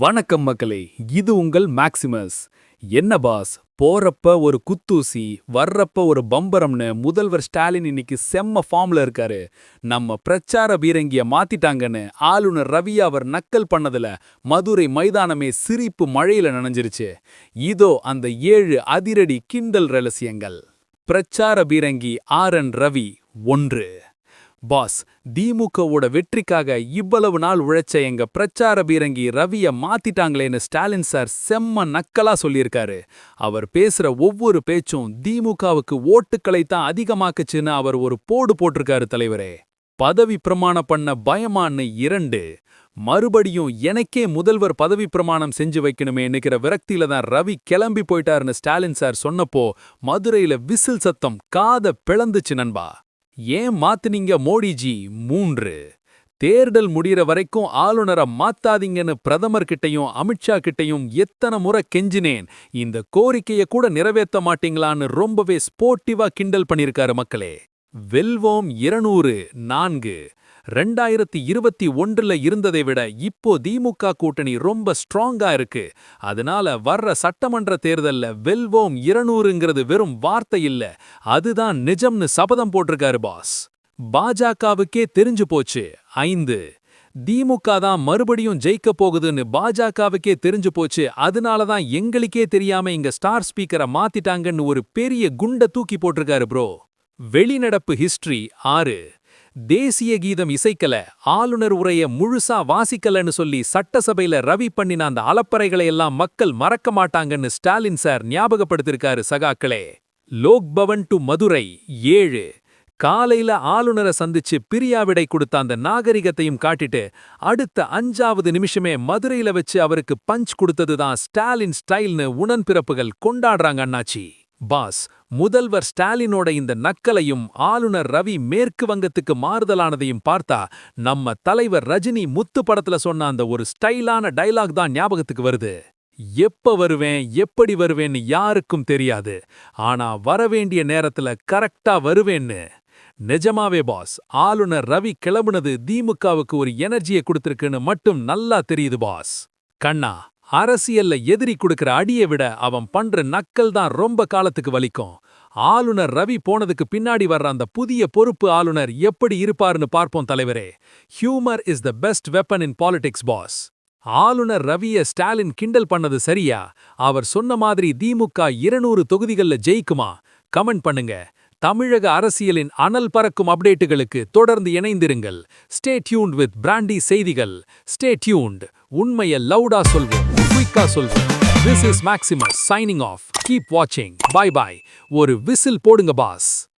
வணக்கம் மக்களே, இது உங்கள் மேக்சிமஸ். என்ன பாஸ், போறப்ப ஒரு குத்தூசி, வர்றப்ப ஒரு பம்பரம்னு முதல்வர் ஸ்டாலின் இன்னைக்கு செம்ம ஃபார்ம்ல இருக்காரு. நம்ம பிரச்சார பீரங்கிய மாத்திட்டாங்கன்னு ஆளுநர் ரவி அவர் நக்கல் பண்ணதுல மதுரை மைதானமே சிரிப்பு மழையில நனைஞ்சிருச்சு. இதோ அந்த 7 அதிரடி கிண்டல் ரகசியங்கள். பிரச்சார பீரங்கி ஆர்.என். ரவி 1. பாஸ், திமுகவோட வெற்றிக்காக இவ்வளவு நாள் உழைச்ச எங்க பிரச்சார பீரங்கி ரவிய மாத்திட்டாங்களேன்னு ஸ்டாலின் சார் செம்ம நக்கலா சொல்லியிருக்காரு. அவர் பேசுற ஒவ்வொரு பேச்சும் திமுகவுக்கு ஓட்டுக்களை தான் அதிகமாக்குச்சுன்னு அவர் ஒரு போடு போட்டிருக்காரு தலைவரே. பதவி பிரமாணம் பண்ண பயமான்னு 2. மறுபடியும் எனக்கே முதல்வர் பதவி பிரமாணம் செஞ்சு வைக்கணுமே நிக்கிற விரக்தியில தான் ரவி கிளம்பி போயிட்டாருன்னு ஸ்டாலின் சார் சொன்னப்போ மதுரையில விசில் சத்தம் காத பிளந்துச்சு நண்பா. ஏன் மாத்துனீங்க மோடிஜி? 3. தேர்தல் முடிகிற வரைக்கும் ஆளுநரை மாத்தாதீங்கன்னு பிரதமர் கிட்டையும் அமித்ஷா கிட்டையும் எத்தனை முறை கெஞ்சினேன், இந்த கோரிக்கையை கூட நிறைவேற்ற மாட்டீங்களான்னு ரொம்பவே ஸ்போர்ட்டிவா கிண்டல் பண்ணிருக்காரு மக்களே. வெல்வோம் 200. 4. 2021ல இருந்ததை விட இப்போ திமுக கூட்டணி ரொம்ப ஸ்ட்ராங்கா இருக்கு. அதனால வர்ற சட்டமன்ற தேர்தல்ல வெல்வோம் 200ங்கிறது வெறும் வார்த்தை இல்ல, அதுதான் நிஜம்னு சபதம் போட்டிருக்காரு பாஸ். பாஜகவுக்கே தெரிஞ்சு போச்சு. 5. திமுக தான் மறுபடியும் ஜெயிக்க போகுதுன்னு பாஜகவுக்கே தெரிஞ்சு போச்சு, அதனால தான் எங்களுக்கே தெரியாம இங்க ஸ்டார் ஸ்பீக்கரை மாத்திட்டாங்கன்னு ஒரு பெரிய குண்ட தூக்கி போட்டிருக்காரு ப்ரோ. வெளிநடப்பு ஹிஸ்டரி. 6. தேசிய கீதம் இசைக்கல, ஆளுநர் உரைய முழுசா வாசிக்கலன்னு சொல்லி சட்டசபையில ரவி பண்ணின அந்த அலப்பறைகளை எல்லாம் மக்கள் மறக்க மாட்டாங்கன்னு ஸ்டாலின் சார் ஞாபகப்படுத்திருக்காரு சகாக்களே. லோக் பவன் டு மதுரை. 7. காலையில ஆளுநரை சந்திச்சு பிரியாவிடை கொடுத்த அந்த நாகரிகத்தையும் காட்டிட்டு அடுத்த 5வது நிமிஷமே மதுரையில வச்சு அவருக்கு பஞ்ச் கொடுத்ததுதான் ஸ்டாலின் ஸ்டைல்னு உடன்பிறப்புகள் கொண்டாடுறாங்க அண்ணாச்சி. பாஸ், முதல்வர் ஸ்டாலினோட இந்த நக்கலையும் ஆளுநர் ரவி மேற்கு வங்கத்துக்கு மாறுதலானதையும் பார்த்தா நம்ம தலைவர் ரஜினி முத்து படத்துல சொன்ன அந்த ஒரு ஸ்டைலான டைலாக் தான் ஞாபகத்துக்கு வருது. எப்ப வருவேன், எப்படி வருவேன்னு யாருக்கும் தெரியாது, ஆனா வரவேண்டிய நேரத்துல கரெக்டா வருவேன்னு. நிஜமாவே பாஸ், ஆளுநர் ரவி கிளம்புனது திமுகவுக்கு ஒரு எனர்ஜியை கொடுத்திருக்குன்னு மட்டும் நல்லா தெரியுது பாஸ். கண்ணா, அரசியல்ல எதிரி கொடுக்கிற அடியை விட அவன் பண்ற நக்கல் தான் ரொம்ப காலத்துக்கு வலிக்கும். ஆளுநர் ரவி போனதுக்கு பின்னாடி வர்ற அந்த புதிய பொறுப்பு ஆளுநர் எப்படி இருப்பாருன்னு பார்ப்போம் தலைவரே. Humour is the best weapon in politics boss. ஆளுநர் ரவிய ஸ்டாலின் கிண்டல் பண்ணது சரியா? அவர் சொன்ன மாதிரி திமுக 200 தொகுதிகள்ல ஜெயிக்குமா? கமெண்ட் பண்ணுங்க. தமிழக அரசியலின் அனல் பறக்கும் அப்டேட்டுகளுக்கு தொடர்ந்து இணைந்திருங்கள். ஸ்டே டியூன்ட் வித் பிராண்டி செய்திகள். Stay tuned. உண்மையை லவுடா சொல்வோம், குயிக்கா சொல்வோம். This is Maximus signing off. Keep watching. Bye bye. ஒரு விசில் போடுங்க பாஸ்.